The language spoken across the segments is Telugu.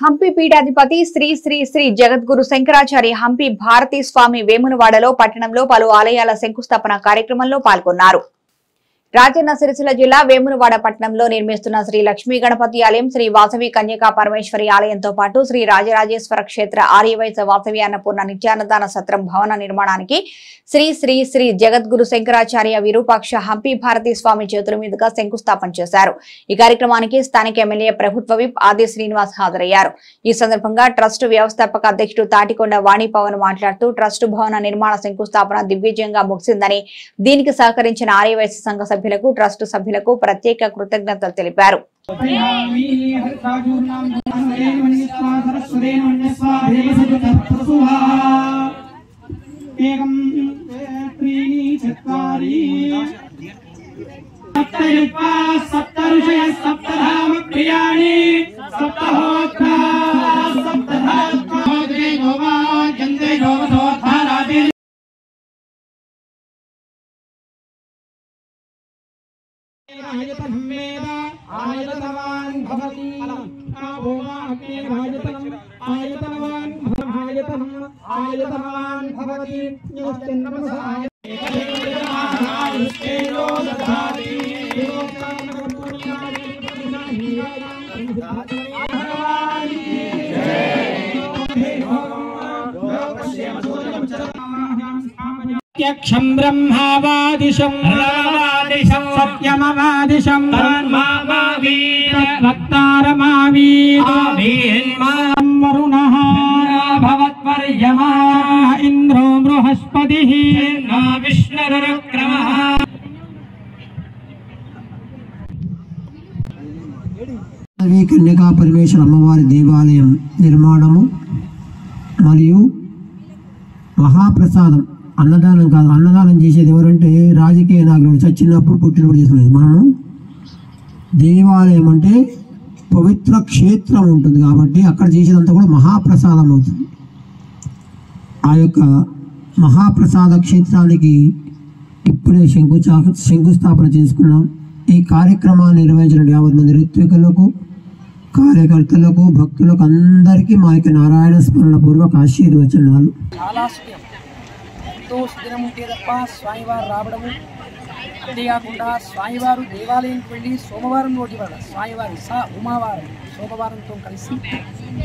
హంపి పీఠాధిపతి శ్రీ శ్రీ శ్రీ జగద్గురు శంకరాచార్య హంపి భారతీ స్వామి వేములవాడలో పట్టణంలో పలు ఆలయాల శంకుస్థాపన కార్యక్రమంలో పాల్గొన్నారు. రాజన్న సిరిసిల్ల జిల్లా వేములవాడ పట్టణంలో నిర్మిస్తున్న శ్రీ లక్ష్మీ గణపతి ఆలయం, శ్రీ వాసవి కన్యకా పరమేశ్వరి ఆలయంతో పాటు శ్రీ రాజరాజేశ్వర క్షేత్ర ఆర్యవైశ్య వాసవి అన్నపూర్ణ నిత్యాన్నదాన సత్రం భవన నిర్మాణానికి శ్రీ శ్రీ శ్రీ జగద్గురు శంకరాచార్య విరూపాక్ష హంపి భారతీ స్వామి చేతుల మీదుగా శంకుస్థాపన చేశారు. ఈ కార్యక్రమానికి స్థానిక ఎమ్మెల్యే ప్రభుత్వ విప్ ఆది శ్రీనివాస్ హాజరయ్యారు. ఈ సందర్భంగా ట్రస్ట్ వ్యవస్థాపక అధ్యక్షుడు తాటికొండ వాణి పవన్ మాట్లాడుతూ ట్రస్ట్ భవన నిర్మాణ శంకుస్థాపన దిగ్విజయంగా ముగిసిందని, దీనికి సహకరించిన ఆర్యవైశ్య సంఘ సభ్యులకు, ట్రస్ట్ సభ్యులకు ప్రత్యేక కృతజ్ఞతలు తెలిపారు. आयतनवान् भवति आभोगाग्ने भाजतनम् आयतनवान् भवति योश्चन्द्रमसः यक्षं ब्रह्मावादिशं सत्यमवादिशं वक्तारमावीन् वरुणः भवत्पर्यमा इन्द्रो बृहस्पतिः विष्णुरुक्रमः కన్యకా పరమేశ్వర అమ్మవారి దేవాలయం నిర్మాణము మరియు మహాప్రసాదం అన్నదానం కాదు. అన్నదానం చేసేది ఎవరంటే రాజకీయ నాయకులు చచ్చినప్పుడు పుట్టినప్పుడు చేసుకునేది. మనము దేవాలయం అంటే పవిత్ర క్షేత్రం ఉంటుంది కాబట్టి అక్కడ చేసేదంతా కూడా మహాప్రసాదం అవుతుంది. ఆ యొక్క మహాప్రసాద క్షేత్రానికి ఇప్పుడే శంకుస్థాపన చేసుకున్నాం. ఈ కార్యక్రమాన్ని నిర్వహించిన 50 మంది ఋత్వికులకు, కార్యకర్తలకు, భక్తులకు అందరికీ మా యొక్క నారాయణ స్మరణ పూర్వక ఆశీర్వచనాలు. దినం ఉంటే తప్ప స్వామివారు రావడము, అంతేకాకుండా స్వామివారు దేవాలయంకి వెళ్ళి సోమవారం రోజు వల్ల స్వామివారి ఉమావారం సోమవారంతో కలిసి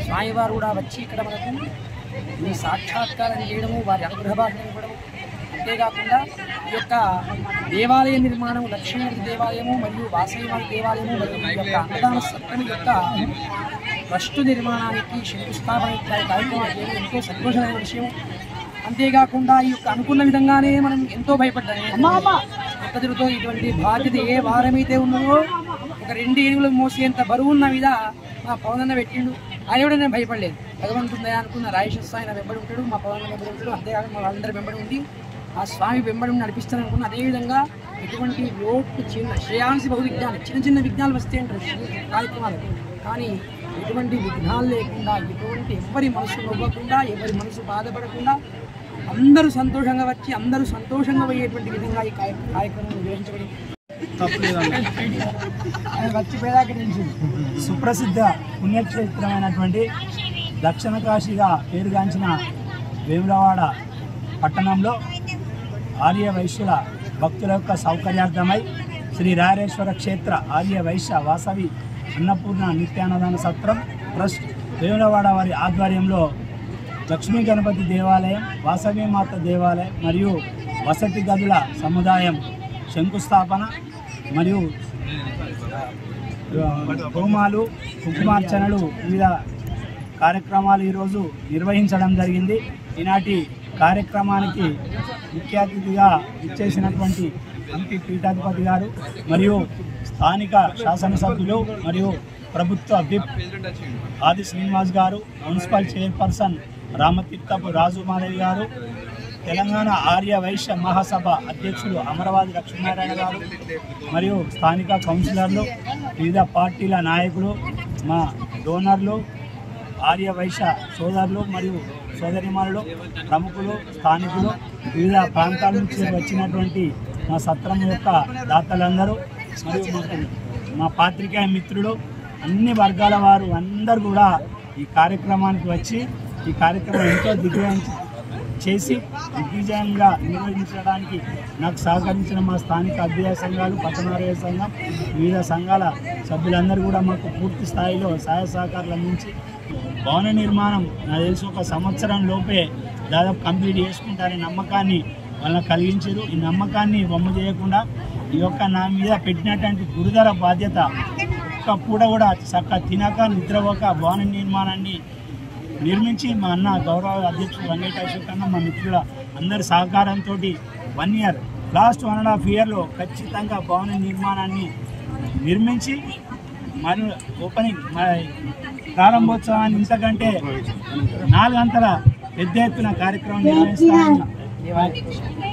స్వామివారు కూడా వచ్చి ఇక్కడ మనకు ఈ సాక్షాత్కారం చేయడము, వారి అనుగ్రహ భాషను ఇవ్వడము, అంతేకాకుండా ఈ యొక్క దేవాలయ నిర్మాణం లక్ష్మీనగర్ దేవాలయము మరియు వాసవివారి దేవాలయము మరియు ఈ యొక్క అన్నదాన సత్రం యొక్క ట్రస్టు నిర్మాణానికి శంకుస్థాపన కార్యక్రమాలు చేయడం ఎంతో సంతోషమైన విషయం. అంతేకాకుండా ఈ యొక్క అనుకున్న విధంగానే మనం ఎంతో భయపడ్డాము. పద్ధతితో ఇటువంటి బాధ్యత ఏ వారమైతే ఉన్నదో ఒక 2 ఏనుగులు మోసేంత బరువు ఉన్న మీద మా పవనన్న పెట్టిండు. ఆయన కూడా నేను భయపడలేదు. భగవంతుందా అనుకున్న రాయేష్ ఆయన వెంబడి ఉంటాడు, మా పవనన్న వెంబడి ఉంటాడు, అంతేకాకుండా మా వాళ్ళందరూ వెంబడి ఉండి ఆ స్వామి వెంబడి నడిపిస్తాను అనుకున్న. అదేవిధంగా ఎటువంటి లోటు చిన్న శ్రేయాంసి బహు విఘ్నాలు, చిన్న విఘ్నాలు వస్తే అంటారు కార్యక్రమాలు, కానీ ఎటువంటి విఘ్నాలు లేకుండా, ఎటువంటి ఎవరి మనసు నవ్వకుండా, ఎవరి మనసు బాధపడకుండా అందరూ సంతోషంగా వచ్చి అందరూ సంతోషంగా పోయేటువంటి విధంగా ఈ కార్యక్రమం నిర్వహించబడింది. సుప్రసిద్ధ పుణ్యక్షేత్రమైనటువంటి దక్షిణ కాశీగా పేరుగాంచిన వేములవాడ పట్టణంలో ఆర్య వైశ్యుల భక్తుల యొక్క సౌకర్యార్థమై శ్రీ రాజేశ్వర క్షేత్ర ఆర్య వైశ్య వాసవి అన్నపూర్ణ నిత్యాన్నదాన సత్రం ట్రస్ట్ వేములవాడ వారి ఆధ్వర్యంలో లక్ష్మీ గణపతి దేవాలయం, వాసవి మాత దేవాలయం మరియు వసతి గదుల సముదాయం శంకుస్థాపన మరియు హోమాలు, కుంకుమార్చనలు, వివిధ కార్యక్రమాలు ఈరోజు నిర్వహించడం జరిగింది. ఈనాటి కార్యక్రమానికి ముఖ్య అతిథిగా ఇచ్చేసినటువంటి హంపి పీఠాధిపతి గారు మరియు స్థానిక శాసనసభ్యులు మరియు ప్రభుత్వ విప్ ఆది శ్రీనివాస్ గారు, మున్సిపల్ చైర్పర్సన్ రామతీర్థపు రాజు మాధవి గారు, తెలంగాణ ఆర్య వైశ్య మహాసభ అధ్యక్షులు అమరవాది లక్ష్మీనారాయణ గారు మరియు స్థానిక కౌన్సిలర్లు, వివిధ పార్టీల నాయకులు, మా డోనర్లు, ఆర్య వైశ్య సోదరులు మరియు సోదరిమణులు, ప్రముఖులు, స్థానికులు, వివిధ ప్రాంతాల నుంచి వచ్చినటువంటి మా సత్రం యొక్క దాతలందరూ మరియు మా పాత్రికేయ మిత్రులు, అన్ని వర్గాల వారు అందరూ కూడా ఈ కార్యక్రమానికి వచ్చి ఈ కార్యక్రమం ఎంతో దిగ్విజయంగా నిర్వహించడానికి నాకు సహకరించిన మా స్థానిక అభ్యుదయ సంఘాలు, పట్టణారోగ్య సంఘం, వివిధ సంఘాల సభ్యులందరూ కూడా మాకు పూర్తి స్థాయిలో సహాయ సహకారాలు అందించి భవన నిర్మాణం నాకు తెలిసి 1 సంవత్సరం లోపే దాదాపు కంప్లీట్ చేసుకుంటారనే నమ్మకాన్ని వాళ్ళకి కలిగించారు. ఈ నమ్మకాన్ని వమ్ము చేయకుండా ఈ యొక్క నా మీద పెట్టినటువంటి గురుతర బాధ్యత ఒక్క పూట కూడా చక్కగా తినక నిద్రపోక భవన నిర్మాణాన్ని నిర్మించి మా అన్న గౌరవ అధ్యక్షుడు వెంకటేశ్వర కన్నా మా మిత్రుల అందరి సహకారంతో 1 ఇయర్ లాస్ట్ 1.5 ఇయర్లో ఖచ్చితంగా భవన నిర్మాణాన్ని నిర్మించి మరియు ఓపెనింగ్ ప్రారంభోత్సవాన్ని ఇంతకంటే 4 గంటల పెద్ద ఎత్తున కార్యక్రమం నిర్వహిస్తామని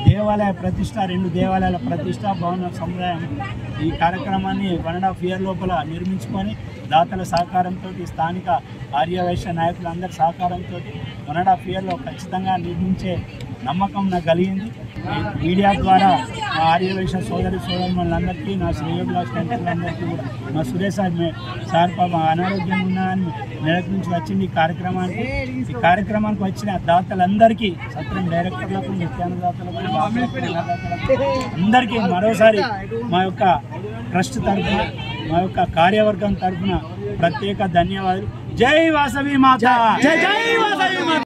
దేవాలయ ప్రతిష్ట 2 దేవాలయాల ప్రతిష్ట భవన సముదాయం ఈ కార్యక్రమాన్ని 1.5 ఇయర్ లోపల నిర్మించుకొని దాతల సహకారంతో స్థానిక ఆర్యవైశ్య నాయకులందరి సహకారంతో 1.5 ఇయర్లో ఖచ్చితంగా నిర్మించే నమ్మకం నాకు కలిగింది. మీడియా ద్వారా మా ఆర్యవైశ్య సోదరులందరికీ నా శ్రేయోభిలాషులందరికీ కూడా మా సురేష్ సార్ పాప అనారోగ్యంగా ఉన్నారని నెలకు నుంచి వచ్చింది ఈ కార్యక్రమానికి వచ్చిన దాతలందరికీ సత్రం డైరెక్టర్లకు, నిత్యాన్నదాతలకు, అందరికీ మరోసారి మా యొక్క ట్రస్ట్ తరఫున మా యొక్క కార్యవర్గం తరఫున ప్రత్యేక ధన్యవాదాలు. జై వాసవి మాత, జై జై వాసవి మాత.